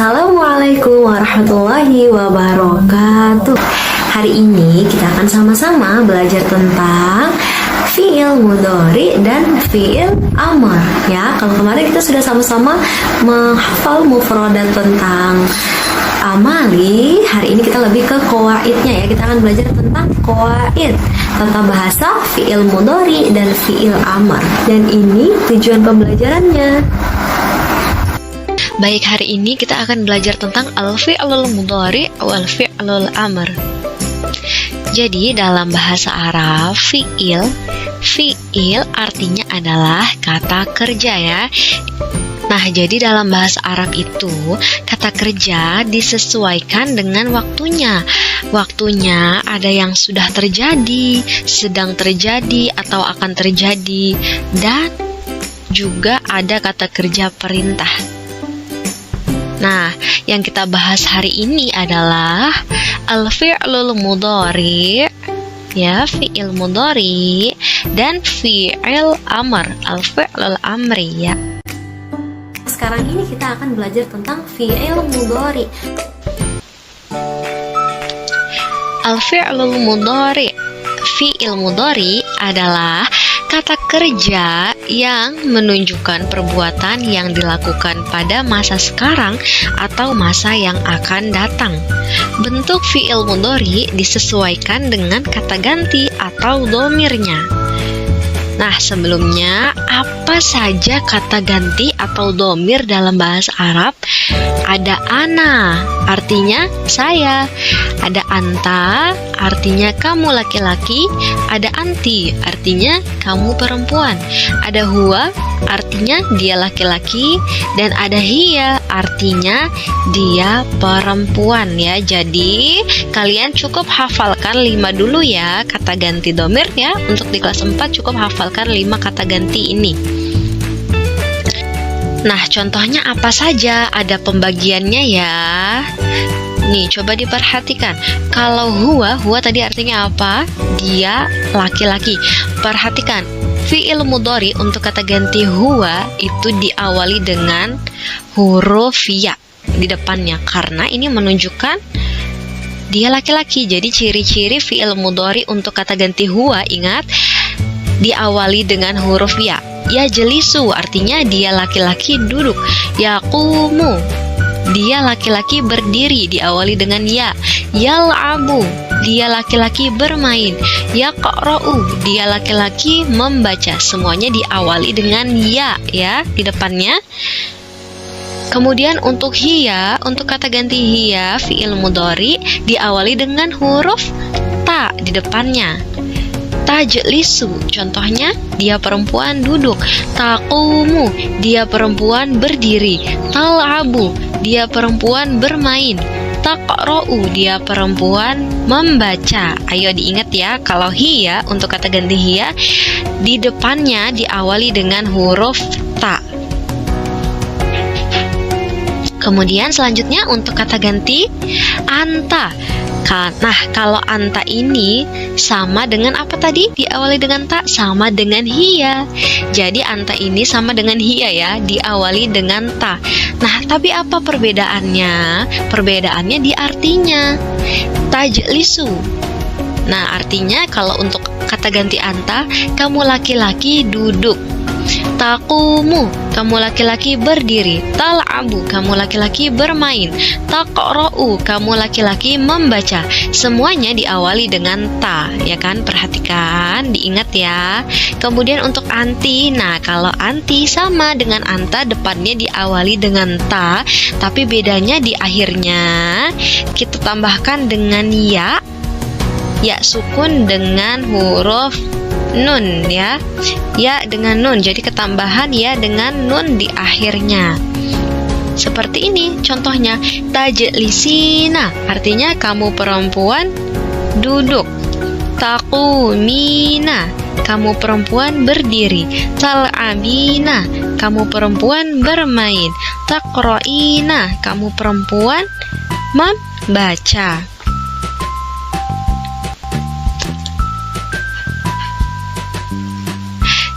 Assalamualaikum warahmatullahi wabarakatuh. Hari ini kita akan sama-sama belajar tentang fi'il mudhari dan fi'il amr ya. Kalau kemarin kita sudah sama-sama menghafal mufradat tentang amali, hari ini kita lebih ke qawaidnya ya. Kita akan belajar tentang qawaid, tata bahasa fi'il mudhari dan fi'il amr. Dan ini tujuan pembelajarannya. Baik, hari ini kita akan belajar tentang al-fi'lul mudhari wal fi'lul amr. Jadi dalam bahasa Arab, fi'il artinya adalah kata kerja ya. Nah, jadi dalam bahasa Arab itu kata kerja disesuaikan dengan waktunya. Waktunya ada yang sudah terjadi, sedang terjadi, atau akan terjadi, dan juga ada kata kerja perintah. Nah, yang kita bahas hari ini adalah al-fi'lul mudhari ya, fi'il mudhari dan fi'il amr, al-fi'lul amri ya. Sekarang ini kita akan belajar tentang fi'il mudhari. Al-fi'lul mudhari, fi'il mudhari adalah kata kerja yang menunjukkan perbuatan yang dilakukan pada masa sekarang atau masa yang akan datang. Bentuk fi'il mudhari disesuaikan dengan kata ganti atau dhamirnya. Nah, sebelumnya apa saja kata ganti atau dhamir dalam bahasa Arab? Ada ana, artinya saya. Ada anta, artinya kamu laki-laki. Ada anti, artinya kamu perempuan. Ada huwa, artinya dia laki-laki. Dan ada hiya, artinya dia perempuan ya. Jadi kalian cukup hafalkan 5 dulu ya kata ganti dhamir ya. Untuk di kelas 4 cukup hafalkan 5 kata ganti ini. Nah, contohnya apa saja? Ada pembagiannya ya. Nih, coba diperhatikan. Kalau huwa tadi artinya apa? Dia laki-laki. Perhatikan, fi'il mudhari untuk kata ganti huwa itu diawali dengan huruf ya di depannya, karena ini menunjukkan dia laki-laki. Jadi ciri-ciri fi'il mudhari untuk kata ganti huwa, ingat, diawali dengan huruf ya. Yajlisu artinya dia laki-laki duduk. Yaqumu, dia laki-laki berdiri, diawali dengan ya. Yal'abu, dia laki-laki bermain. Yaqra'u, dia laki-laki membaca. Semuanya diawali dengan ya di depannya. Kemudian untuk hiya, untuk kata ganti hiya fi'il mudhari diawali dengan huruf ta di depannya. Tajlisu, contohnya dia perempuan duduk. Taqumu, dia perempuan berdiri. Tal'abu, dia perempuan bermain. Taqra'u, dia perempuan membaca. Ayo diingat ya, kalau hiya untuk kata ganti hiya di depannya diawali dengan huruf ta. Kemudian selanjutnya untuk kata ganti anta. Nah, kalau anta ini sama dengan apa tadi? Diawali dengan ta, sama dengan hiya. Jadi anta ini sama dengan hiya ya, diawali dengan ta. Nah, tapi apa perbedaannya? Perbedaannya di artinya. Tajlisu. Nah, artinya kalau untuk kata ganti anta, kamu laki-laki duduk. Taqumu, kamu laki-laki berdiri. Tal'abu, kamu laki-laki bermain. Taqra'u, kamu laki-laki membaca. Semuanya diawali dengan ta, ya kan? Perhatikan, diingat ya. Kemudian untuk anti, nah kalau anti sama dengan anta, depannya diawali dengan ta, tapi bedanya di akhirnya kita tambahkan dengan ya sukun dengan huruf nun ya dengan nun, jadi ketambahan ya dengan nun di akhirnya. Seperti ini contohnya. Tajlisina artinya kamu perempuan duduk. Taqumina, kamu perempuan berdiri. Tal'abina, kamu perempuan bermain. Taqra'ina, kamu perempuan membaca.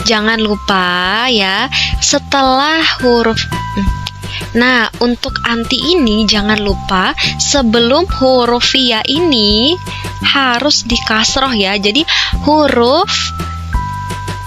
Jangan lupa ya, setelah huruf Nah, untuk anti ini jangan lupa sebelum huruf ya ini harus dikasroh ya. Jadi huruf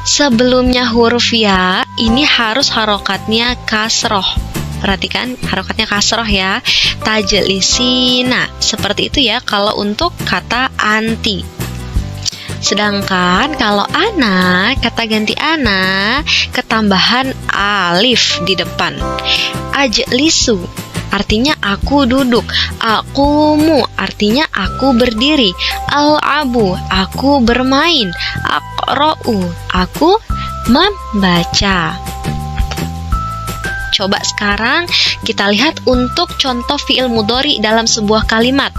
sebelumnya huruf ya ini harus harokatnya kasroh. Perhatikan harokatnya kasroh ya. Tajlisina. Seperti itu ya kalau untuk kata anti. Sedangkan kalau ana, kata ganti ana, ketambahan alif di depan. Ajlisu, artinya aku duduk. Akumu, artinya aku berdiri. Al-abu, aku bermain. Aqra'u, aku membaca. Coba sekarang kita lihat untuk contoh fi'il mudhari dalam sebuah kalimat.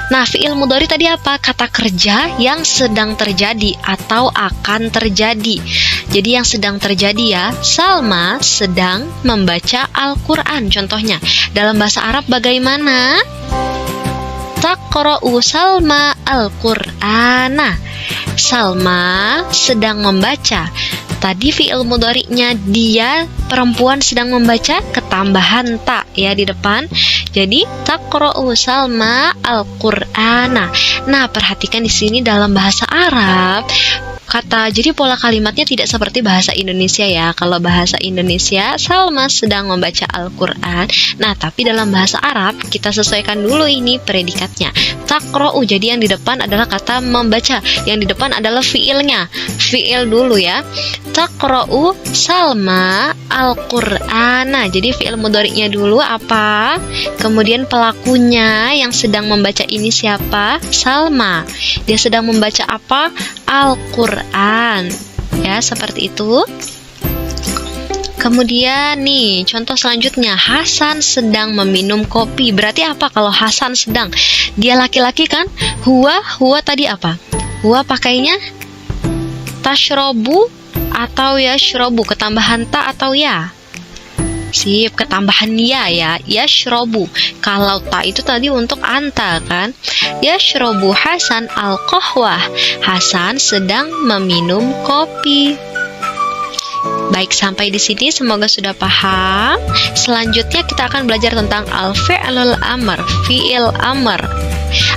Nah, fi'il mudhari tadi apa? Kata kerja yang sedang terjadi atau akan terjadi. Jadi yang sedang terjadi ya, Salma sedang membaca Al-Quran. Contohnya, dalam bahasa Arab bagaimana? Taqra'u Salma Al-Qur'ana. Salma sedang membaca. Tadi fi'il mudhari'nya dia perempuan sedang membaca, ketambahan ta ya di depan. Jadi taqra'u Salma Al-Qur'ana. Nah, perhatikan di sini dalam bahasa Arab jadi pola kalimatnya tidak seperti bahasa Indonesia ya. Kalau bahasa Indonesia Salma sedang membaca Al-Quran. Nah, tapi dalam bahasa Arab kita sesuaikan dulu ini predikatnya. Taqra'u, jadi yang di depan adalah kata membaca, yang di depan adalah fiilnya. Fiil dulu ya. Taqra'u Salma Al-Qur'ana. Jadi fiil mudhari'nya dulu apa? Kemudian pelakunya yang sedang membaca ini siapa? Salma. Dia sedang membaca apa? Al-Quran. Ya, seperti itu. Kemudian nih, contoh selanjutnya, Hasan sedang meminum kopi. Berarti apa kalau Hasan sedang? Dia laki-laki kan? Huwa tadi apa? Huwa pakainya tashrobu atau yashrobu, ketambahan ta atau ya? Sip, ketambahan ya, yashrobu. Kalau ta itu tadi untuk anta kan? Yashrobu Hasan al-qahwah. Hasan sedang meminum kopi. Baik, sampai di sini semoga sudah paham. Selanjutnya kita akan belajar tentang al-fi'lul amr, fi'il amr.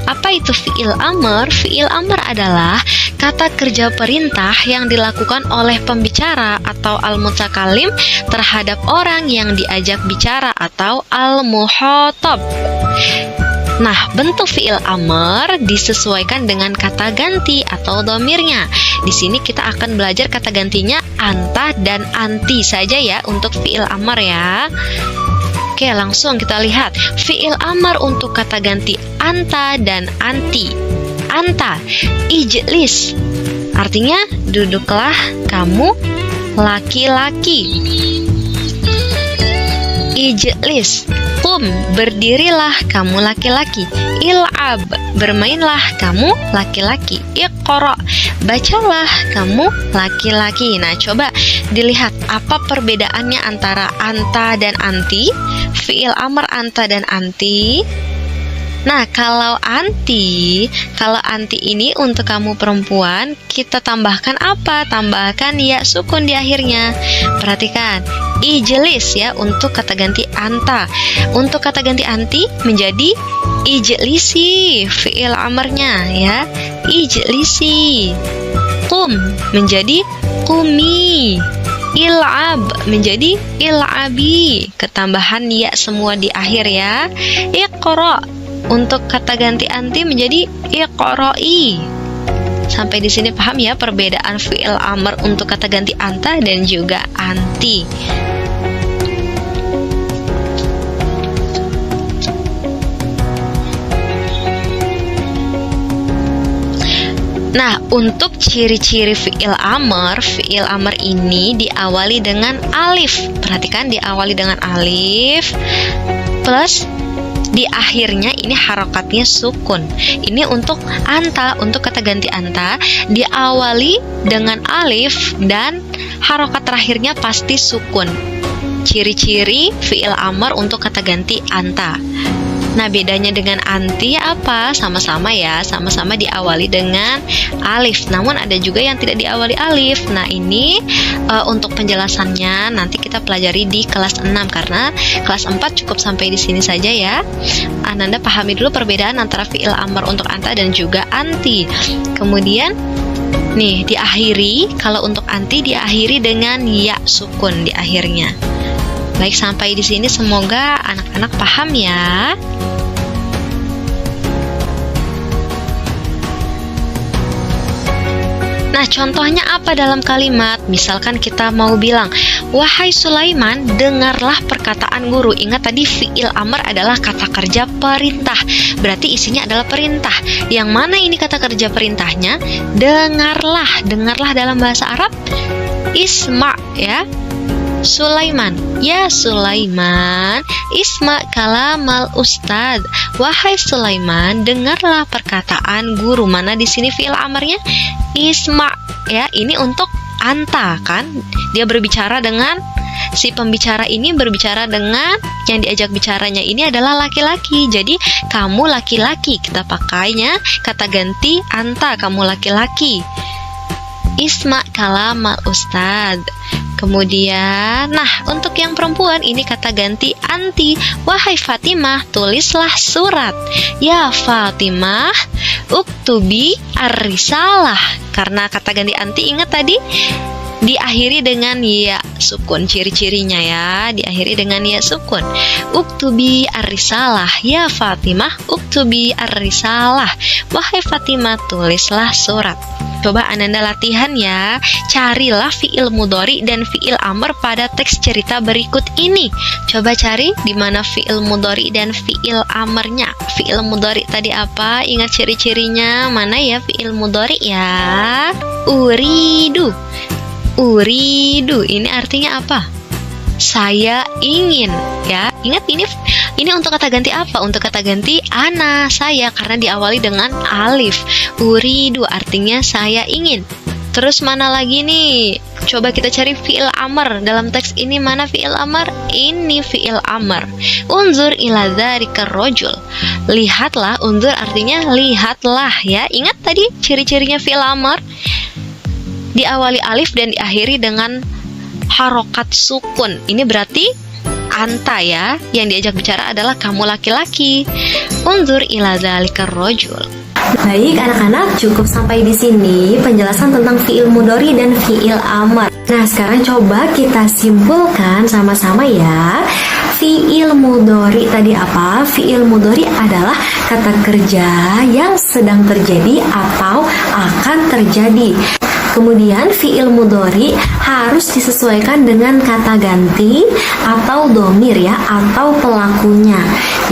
Apa itu fi'il amr? Fi'il amr adalah kata kerja perintah yang dilakukan oleh pembicara atau al-mutakallim terhadap orang yang diajak bicara atau al-muhatab. Nah, bentuk fi'il amr disesuaikan dengan kata ganti atau dhamirnya. Di sini kita akan belajar kata gantinya anta dan anti saja ya untuk fi'il amr ya. Oke, langsung kita lihat fi'il amr untuk kata ganti anta dan anti. Anta, ijlis, artinya duduklah kamu laki-laki. Ijlis, qum, berdirilah kamu laki-laki. Il'ab, bermainlah kamu laki-laki. Iqra, bacalah kamu laki-laki. Nah, coba dilihat apa perbedaannya antara anta dan anti. Fi'il amr anta dan anti. Nah, kalau anti ini untuk kamu perempuan, kita tambahkan apa? Tambahkan ya sukun di akhirnya. Perhatikan, ijlis ya untuk kata ganti anta. Untuk kata ganti anti menjadi ijlisi, fi'il amrnya ya. Ijlisi. Qum menjadi qumi. Il'ab menjadi il'abi, ketambahan ya semua di akhir ya. Iqra untuk kata ganti anti menjadi iqra'i. Sampai di sini paham ya perbedaan fi'il amr untuk kata ganti anta dan juga anti. Nah, untuk ciri-ciri fi'il amr ini diawali dengan alif. Perhatikan, diawali dengan alif plus di akhirnya ini harokatnya sukun. Ini untuk anta, untuk kata ganti anta diawali dengan alif dan harokat terakhirnya pasti sukun. Ciri-ciri fi'il amr untuk kata ganti anta. Nah, bedanya dengan anti apa? Sama-sama ya, sama-sama diawali dengan alif. Namun ada juga yang tidak diawali alif. Nah, ini untuk penjelasannya nanti kita pelajari di kelas 6 karena kelas 4 cukup sampai di sini saja ya. Ananda pahami dulu perbedaan antara fiil amr untuk anta dan juga anti. Kemudian nih diakhiri, kalau untuk anti diakhiri dengan ya sukun di akhirnya. Baik, sampai di sini semoga anak-anak paham ya. Nah, contohnya apa dalam kalimat? Misalkan kita mau bilang, wahai Sulaiman, dengarlah perkataan guru. Ingat tadi fiil amr adalah kata kerja perintah. Berarti isinya adalah perintah. Yang mana ini kata kerja perintahnya? Dengarlah. Dengarlah dalam bahasa Arab isma ya. Sulaiman, ya Sulaiman, isma kalamal ustad. Wahai Sulaiman, dengarlah perkataan guru. Mana di sini fiil amarnya? Isma, ya. Ini untuk anta kan? Dia berbicara dengan si pembicara ini berbicara dengan yang diajak bicaranya ini adalah laki-laki. Jadi kamu laki-laki, kita pakainya kata ganti anta, kamu laki-laki. Isma kalamal ustad. Kemudian, nah untuk yang perempuan ini kata ganti anti. Wahai Fatimah, tulislah surat. Ya Fatimah, uktubi ar-risalah. Karena kata ganti anti ingat tadi diakhiri dengan ya sukun, ciri-cirinya ya, diakhiri dengan ya sukun. Uktubi ar-risalah. Ya Fatimah, uktubi ar-risalah. Wahai Fatimah, tulislah surat. Coba Ananda latihan ya. Carilah fiil mudhari dan fiil amr pada teks cerita berikut ini. Coba cari di mana fiil mudhari dan fiil amrnya. Fiil mudhari tadi apa? Ingat ciri-cirinya. Mana ya fiil mudhari ya? Uridu. Uridu. Ini artinya apa? Saya ingin ya. Ingat ini untuk kata ganti apa? Untuk kata ganti ana, saya, karena diawali dengan alif. Uridu artinya saya ingin. Terus mana lagi nih? Coba kita cari fiil amr. Dalam teks ini mana fiil amr? Ini fiil amr. Unzur ila dzarikar rajul. Lihatlah, unzur artinya lihatlah ya. Ingat tadi ciri-cirinya fiil amr? Diawali alif dan diakhiri dengan harokat sukun. Ini berarti anta ya. Yang diajak bicara adalah kamu laki-laki. Unzur ila dzalikar rajul. Baik anak-anak, cukup sampai di sini penjelasan tentang fiil mudhari dan fiil amr. Nah, sekarang coba kita simpulkan sama-sama ya. Fiil mudhari tadi apa? Fiil mudhari adalah kata kerja yang sedang terjadi atau akan terjadi. Kemudian fiil mudhari harus disesuaikan dengan kata ganti atau domir ya, atau pelakunya.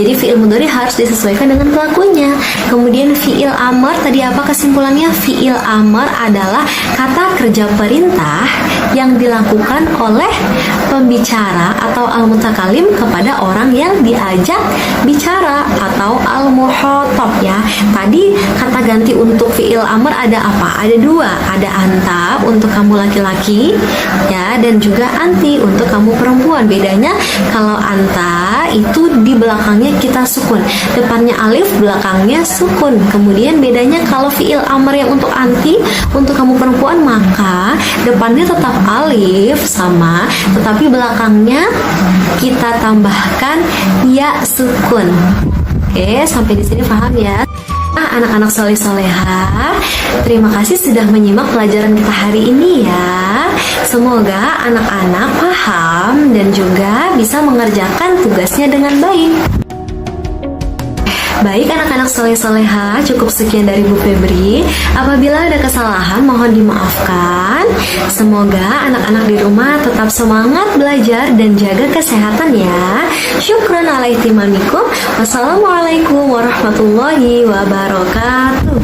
Jadi fiil mudhari harus disesuaikan dengan pelakunya. Kemudian fiil amr tadi apa kesimpulannya? Fiil amr adalah kata kerja perintah yang dilakukan oleh pembicara atau al-mutakalim kepada orang yang diajak bicara atau al-muhatab ya. Tadi kata ganti untuk fiil amr ada apa? Ada dua, ada anta untuk kamu laki-laki ya, dan juga anti untuk kamu perempuan. Bedanya kalau anta itu di belakangnya kita sukun, depannya alif, belakangnya sukun. Kemudian bedanya kalau fiil amr yang untuk anti untuk kamu perempuan maka depannya tetap alif sama, tetapi belakangnya kita tambahkan ya sukun. Oke, sampai di sini paham ya? Anak-anak soleh soleha, terima kasih sudah menyimak pelajaran kita hari ini ya. Semoga anak-anak paham dan juga bisa mengerjakan tugasnya dengan baik. Baik anak-anak soleh soleha, cukup sekian dari Bu Febri. Apabila ada kesalahan mohon dimaafkan. Semoga anak-anak di rumah tetap semangat belajar dan jaga kesehatan ya. Syukran ala ihtimamikum. Wassalamualaikum warahmatullahi wabarakatuh.